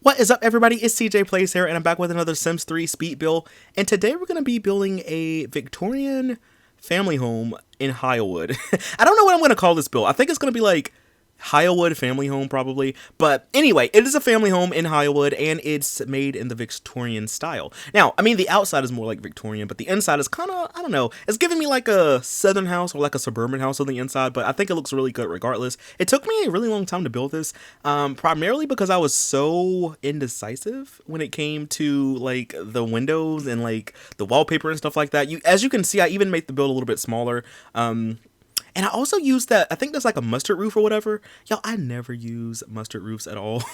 What is up, everybody? It's CJ Plays here, and I'm back with another Sims 3 speed build. And today we're going to be building a Victorian family home in Hylewood. I don't know what I'm going to call this build. I think it's going to be like Hylewood family home, probably. But anyway, it is a family home in Hylewood, and it's made in the Victorian style. Now, I mean, the outside is more like Victorian, but the inside is kind of, I don't know, it's giving me like a southern house or like a suburban house on the inside, but I think it looks really good regardless. It took me a really long time to build this, primarily because I was so indecisive when it came to like the windows and like the wallpaper and stuff like that. As you can see, I even made the build a little bit smaller. And I also use that, I think there's like a mustard roof or whatever. Y'all, I never use mustard roofs at all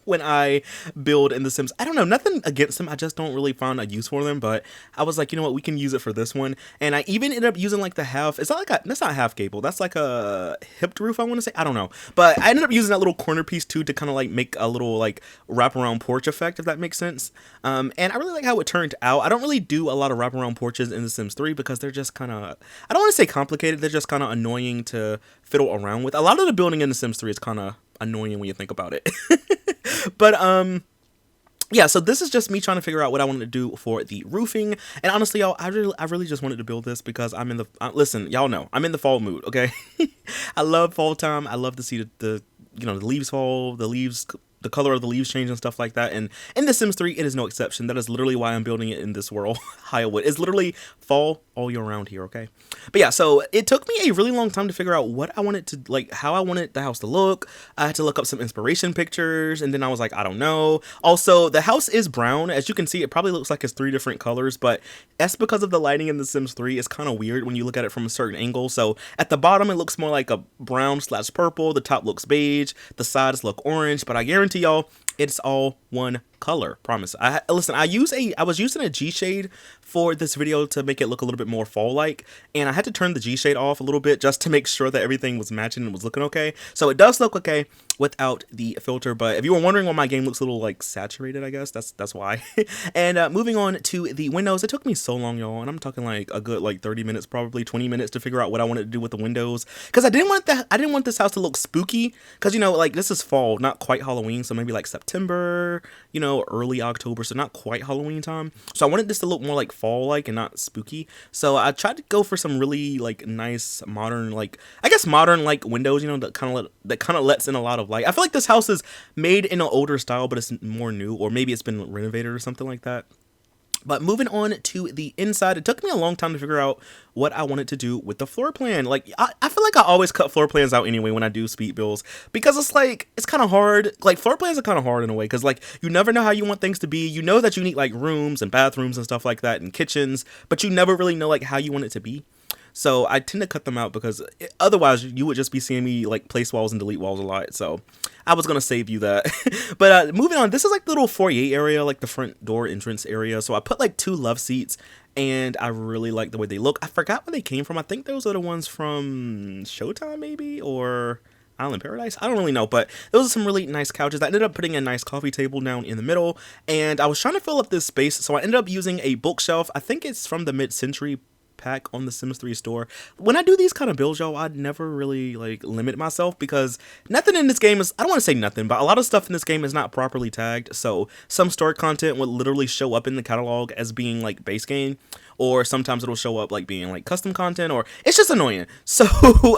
when I build in The Sims. I don't know, nothing against them. I just don't really find a use for them. But I was like, you know what, we can use it for this one. And I even ended up using like the half, it's not like that's not half gable. That's like a hipped roof, I want to say. I don't know. But I ended up using that little corner piece too to kind of like make a little like wraparound porch effect, if that makes sense. And I really like how it turned out. I don't really do a lot of wraparound porches in The Sims 3 because they're just kind of, I don't want to say complicated. They're just kind of annoying to fiddle around with. A lot of the building in The Sims 3 is kind of annoying when you think about it. But yeah, so this is just me trying to figure out what I wanted to do for the roofing. And honestly, y'all, I really just wanted to build this because I'm in the listen, y'all know I'm in the fall mood. Okay. I love fall time. I love to see the you know, the leaves fall, the color of the leaves change and stuff like that. And in The Sims 3, it is no exception. That is literally why I'm building it in this world. Hylewood. It's literally fall all year round here, okay? But yeah, so it took me a really long time to figure out what I wanted to, like, how I wanted the house to look. I had to look up some inspiration pictures, and then I was like, I don't know. Also, the house is brown. As you can see, it probably looks like it's 3 different colors, but that's because of the lighting in The Sims 3. It's kind of weird when you look at it from a certain angle. So at the bottom, it looks more like a brown/purple. The top looks beige. The sides look orange, but I guarantee y'all, it's all one color, promise. Listen, I was using a G shade for this video to make it look a little bit more fall like, and I had to turn the G shade off a little bit just to make sure that everything was matching and was looking okay. So it does look okay without the filter, but if you were wondering why my game looks a little like saturated, I guess that's why. And moving on to the windows, it took me so long, y'all, and I'm talking like a good like 30 minutes, probably 20 minutes to figure out what I wanted to do with the windows, because I didn't want this house to look spooky, because you know, like, this is fall, not quite Halloween, so maybe like September, you know, early October, so not quite Halloween time. So I wanted this to look more like fall like and not spooky. So I tried to go for some really like nice modern, like, I guess modern like windows, you know, that kind of lets in a lot of light. I feel like this house is made in an older style, but it's more new, or maybe it's been renovated or something like that. But moving on to the inside, it took me a long time to figure out what I wanted to do with the floor plan. Like, I feel like I always cut floor plans out anyway when I do speed builds, because it's like, it's kind of hard. Like, floor plans are kind of hard in a way, because like, you never know how you want things to be. You know that you need like rooms and bathrooms and stuff like that and kitchens, but you never really know like how you want it to be. So I tend to cut them out because otherwise you would just be seeing me like place walls and delete walls a lot. So I was going to save you that. But moving on, this is like the little foyer area, like the front door entrance area. So I put like 2 love seats, and I really like the way they look. I forgot where they came from. I think those are the ones from Showtime maybe, or Island Paradise. I don't really know, but those are some really nice couches. I ended up putting a nice coffee table down in the middle, and I was trying to fill up this space. So I ended up using a bookshelf. I think it's from the mid-century pack on the Sims 3 store. When I do these kind of builds, y'all, I'd never really like limit myself, because nothing in this game is, I don't want to say nothing, but a lot of stuff in this game is not properly tagged. So some store content would literally show up in the catalog as being like base game, or sometimes it'll show up like being like custom content, or it's just annoying. So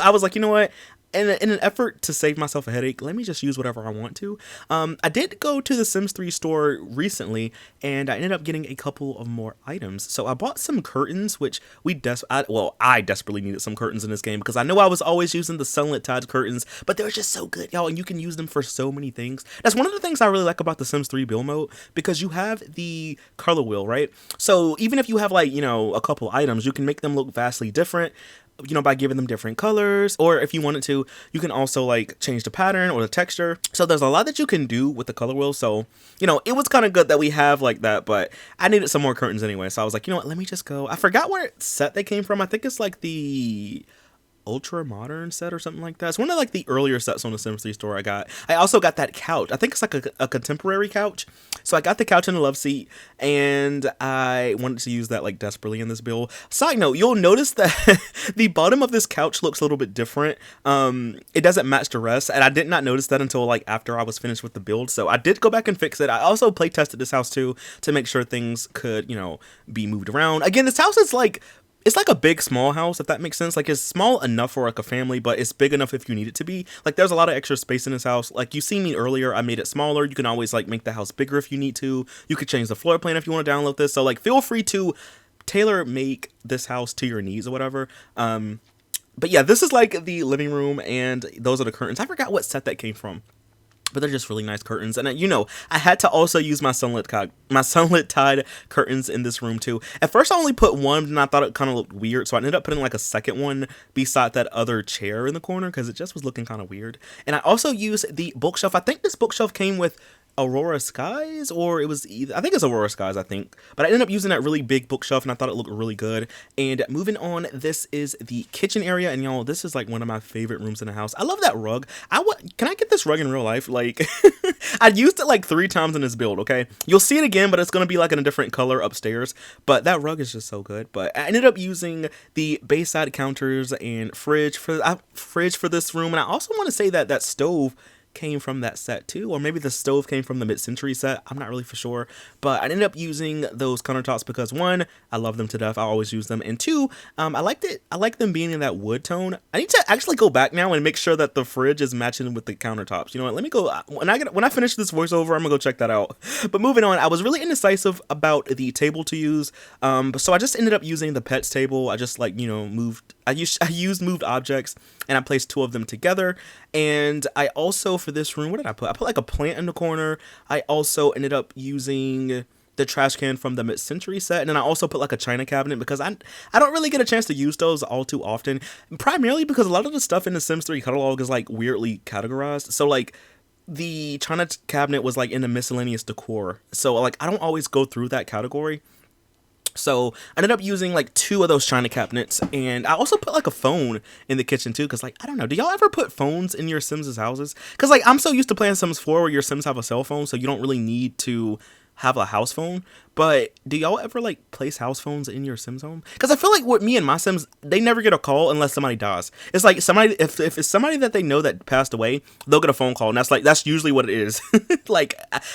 I was like, you know what? In an effort to save myself a headache, let me just use whatever I want to. I did go to the Sims 3 store recently, and I ended up getting a couple of more items. So I bought some curtains, which I desperately needed some curtains in this game, because I know I was always using the sunlit tide curtains, but they're just so good, y'all, and you can use them for so many things. That's one of the things I really like about the Sims 3 build mode, because you have the color wheel, right? So even if you have like, you know, a couple items, you can make them look vastly different, you know, by giving them different colors, or if you wanted to, you can also like change the pattern or the texture. So there's a lot that you can do with the color wheel. So, you know, it was kind of good that we have like that, but I needed some more curtains anyway. So I was like, you know what, let me just go. I forgot where set they came from. I think it's like the ultra modern set or something like that. It's one of like the earlier sets on the Sims 3 store I got. I also got that couch. I think it's like a contemporary couch. So I got the couch and the love seat, and I wanted to use that like desperately in this build. Side note, you'll notice that the bottom of this couch looks a little bit different. It doesn't match the rest, and I did not notice that until like after I was finished with the build. So I did go back and fix it. I also play tested this house too to make sure things could, you know, be moved around. Again, this house is like, it's like a big small house, if that makes sense. Like, it's small enough for like a family, but it's big enough if you need it to be. Like, there's a lot of extra space in this house. Like, you seen me earlier, I made it smaller. You can always like make the house bigger if you need to. You could change the floor plan if you want to download this. So like, feel free to tailor make this house to your needs or whatever. But yeah, this is like the living room, and those are the curtains. I forgot what set that came from, but they're just really nice curtains. And you know, I had to also use my sunlit tide curtains in this room too. At first I only put one, and I thought it kind of looked weird, so I ended up putting like a second one beside that other chair in the corner because it just was looking kind of weird. And I also used the bookshelf. I think this bookshelf came with Aurora Skies, or it was either, I think it's Aurora Skies, I think. But I ended up using that really big bookshelf, and I thought it looked really good. And moving on, this is the kitchen area, and y'all, this is like one of my favorite rooms in the house. I love that rug. Can I get this rug in real life? Like, I used it like 3 times in this build, okay? You'll see it again, but it's gonna be like in a different color upstairs. But that rug is just so good. But I ended up using the Bayside counters and fridge for this room. And I also want to say that that stove came from that set too, or maybe the stove came from the mid-century set. I'm not really for sure, but I ended up using those countertops because 1, I love them to death. I always use them, and 2, I like them being in that wood tone. I need to actually go back now and make sure that the fridge is matching with the countertops. You know what, let me go, when I finish this voiceover, I'm gonna go check that out. But moving on, I was really indecisive about the table to use, so I just ended up using the pets table. I just like, you know, I used moved objects, and I placed 2 of them together. And I also, for this room, what did I put? I put like a plant in the corner. I also ended up using the trash can from the mid-century set, and then I also put like a china cabinet because I don't really get a chance to use those all too often, primarily because a lot of the stuff in the Sims 3 catalog is like weirdly categorized. So like, the china cabinet was like in the miscellaneous decor, so like I don't always go through that category. So I ended up using like 2 of those china cabinets, and I also put like a phone in the kitchen too, because like, I don't know, do y'all ever put phones in your Sims' houses? Because like, I'm so used to playing Sims 4 where your Sims have a cell phone, so you don't really need to have a house phone. But do y'all ever like place house phones in your Sims home? Because I feel like with me and my Sims, they never get a call unless somebody dies. It's like somebody, if it's somebody that they know that passed away, they'll get a phone call, and that's usually what it is. Like,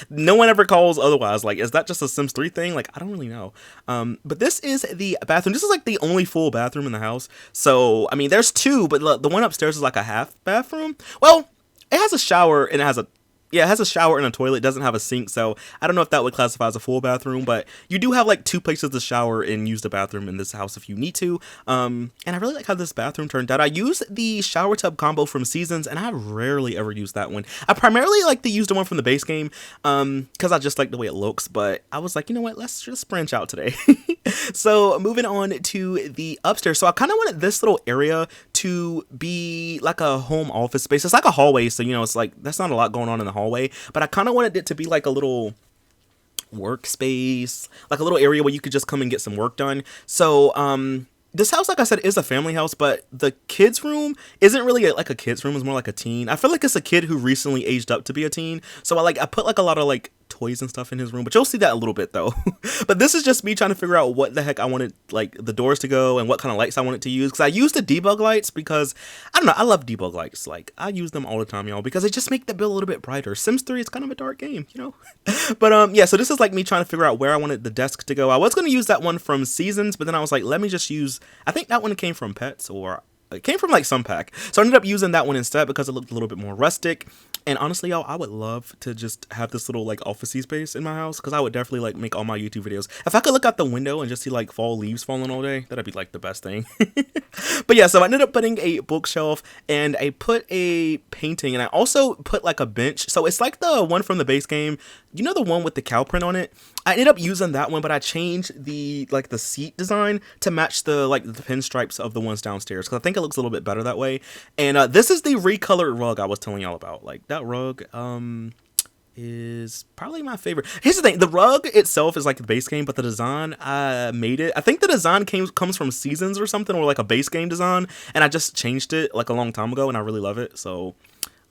no one ever calls otherwise. Like, is that just a Sims 3 thing? Like, I don't really know. But this is the bathroom. This is like the only full bathroom in the house. So I mean, there's 2, but the one upstairs is like a half bathroom. Well, it has a shower, and it has a shower and a toilet. It doesn't have a sink, so I don't know if that would classify as a full bathroom, but you do have like 2 places to shower and use the bathroom in this house if you need to. And I really like how this bathroom turned out. I used the shower tub combo from Seasons, and I rarely ever use that one. I primarily like to use the one from the base game, because I just like the way it looks, but I was like, you know what, let's just branch out today. So moving on to the upstairs. So I kind of wanted this little area to be like a home office space. It's like a hallway, so you know, it's like, that's not a lot going on in the hallway, but I kind of wanted it to be like a little workspace, like a little area where you could just come and get some work done. So this house, like I said, is a family house, but the kids room isn't really like a kids room. It's more like a teen. I feel like it's a kid who recently aged up to be a teen, so I put like a lot of like toys and stuff in his room, but you'll see that a little bit though. But this is just me trying to figure out what the heck I wanted like the doors to go and what kind of lights I wanted to use, because I used the debug lights because I don't know, I love debug lights. Like, I use them all the time, y'all, because they just make the build a little bit brighter. Sims 3 is kind of a dark game, you know. But yeah, so this is like me trying to figure out where I wanted the desk to go. I was going to use that one from Seasons, but then I was like, let me just use, I think that one came from Pets, or it came from like some pack. So I ended up using that one instead because it looked a little bit more rustic. And honestly, y'all, I would love to just have this little like officey space in my house, because I would definitely like make all my YouTube videos. If I could look out the window and just see like fall leaves falling all day, that'd be like the best thing. But yeah, so I ended up putting a bookshelf, and I put a painting, and I also put like a bench. So it's like the one from the base game, you know, the one with the cow print on it. I ended up using that one, but I changed the like the seat design to match the like the pinstripes of the ones downstairs, because I think it looks a little bit better that way. And this is the recolored rug I was telling y'all about. Like, that rug, is probably my favorite. Here's the thing, the rug itself is like the base game, but the design, I made it. I think the design comes from Seasons or something, or like a base game design, and I just changed it like a long time ago, and I really love it. So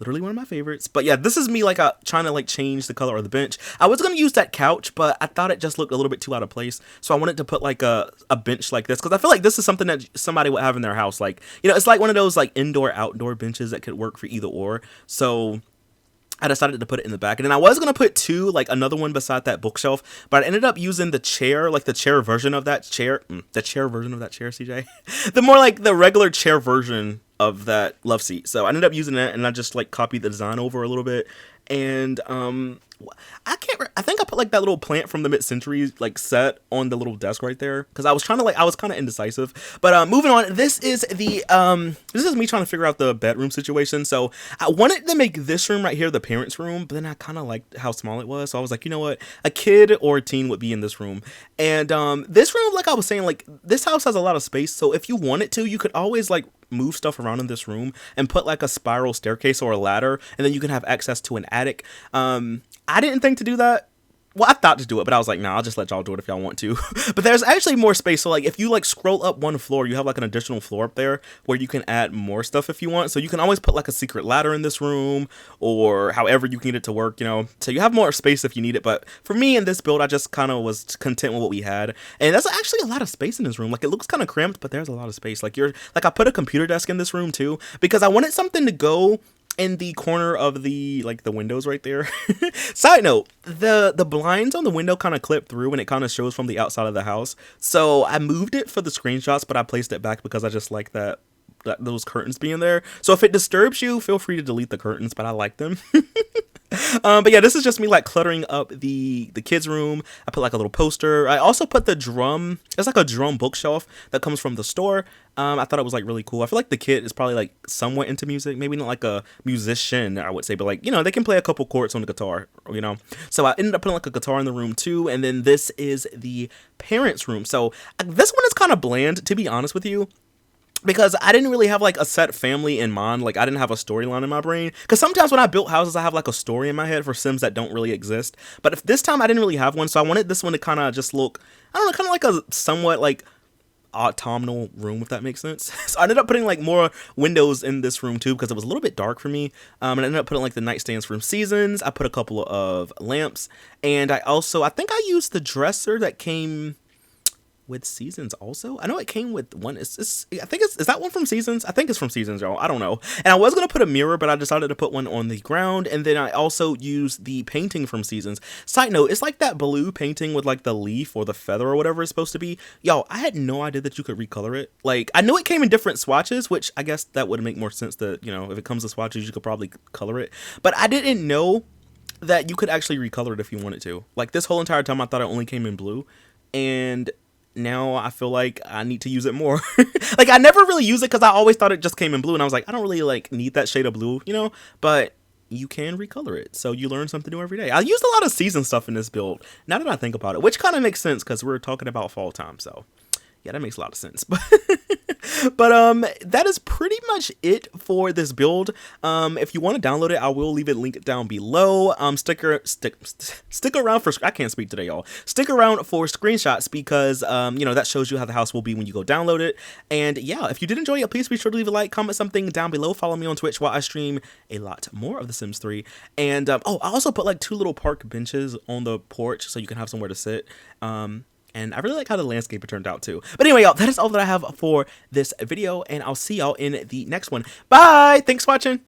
literally one of my favorites. But yeah, this is me like trying to like change the color of the bench. I was gonna use that couch, but I thought it just looked a little bit too out of place, so I wanted to put like a bench like this, because I feel like this is something that somebody would have in their house. Like, you know, it's like one of those like indoor outdoor benches that could work for either or. So I decided to put it in the back, and then I was gonna put two, like another one beside that bookshelf, but I ended up using the chair, like the chair version of that chair, CJ, the more like the regular chair version of that love seat. So I ended up using that, and I just like copied the design over a little bit, and I think I put like that little plant from the mid-century like set on the little desk right there, because I was kind of indecisive. But moving on, this is me trying to figure out the bedroom situation. So I wanted to make this room right here the parents' room, but then I kind of liked how small it was, so I was like, you know what, a kid or a teen would be in this room. And this room, like I was saying, like this house has a lot of space, so if you wanted to, you could always like move stuff around in this room and put like a spiral staircase or a ladder, and then you can have access to an attic. I didn't think to do that. Well, I thought to do it, but I was like, nah, I'll just let y'all do it if y'all want to. But there's actually more space. So like if you like scroll up one floor, you have like an additional floor up there where you can add more stuff if you want. So you can always put like a secret ladder in this room, or however you can get it to work, you know. So you have more space if you need it. But for me in this build, I just kind of was content with what we had. And that's actually a lot of space in this room. Like it looks kind of cramped, but there's a lot of space. Like I put a computer desk in this room too, because I wanted something to go in the corner of the windows right there. Side note, the blinds on the window kind of clip through, and it kind of shows from the outside of the house. So I moved it for the screenshots, but I placed it back because I just like that those curtains being there. So if it disturbs you, feel free to delete the curtains, but I like them. But yeah, this is just me like cluttering up the kids' room. I put like a little poster. I also put the drum. It's like a drum bookshelf that comes from the store. I thought it was like really cool. I feel like the kid is probably like somewhat into music, maybe not like a musician, I would say, but like, you know, they can play a couple chords on the guitar, you know. So I ended up putting like a guitar in the room too. And then this is the parents' room. So this one is kind of bland, to be honest with you, because I didn't really have like a set family in mind. Like I didn't have a storyline in my brain, because sometimes when I built houses, I have like a story in my head for Sims that don't really exist. But if this time I didn't really have one, so I wanted this one to kind of just look, I don't know, kind of like a somewhat like autumnal room, if that makes sense. So I ended up putting like more windows in this room too, because it was a little bit dark for me. And I ended up putting like the nightstands from Seasons. I put a couple of lamps, and I think I used the dresser that came with Seasons also. I know it came with one. Is that one from Seasons? I think it's from Seasons, y'all. I don't know. And I was gonna put a mirror, but I decided to put one on the ground. And then I also used the painting from Seasons. Side note, it's like that blue painting with like the leaf or the feather or whatever it's supposed to be. Y'all, I had no idea that you could recolor it. Like, I knew it came in different swatches, which I guess that would make more sense that, you know, if it comes in swatches, you could probably color it. But I didn't know that you could actually recolor it if you wanted to. Like, this whole entire time I thought it only came in blue, and now I feel like I need to use it more. Like, I never really use it because I always thought it just came in blue, and I was like, I don't really like need that shade of blue, you know. But you can recolor it, so you learn something new every day. I used a lot of season stuff in this build, now that I think about it, which kind of makes sense because we're talking about fall time. So yeah, that makes a lot of sense. But that is pretty much it for this build. If you want to download it, I will leave it linked down below. Stick around for, I can't speak today, y'all. Stick around for screenshots because you know, that shows you how the house will be when you go download it. And yeah, if you did enjoy it, please be sure to leave a like, comment something down below, follow me on Twitch while I stream a lot more of The Sims 3. And oh, I also put like 2 little park benches on the porch so you can have somewhere to sit. And I really like how the landscape turned out too. But anyway, y'all, that is all that I have for this video, and I'll see y'all in the next one. Bye! Thanks for watching!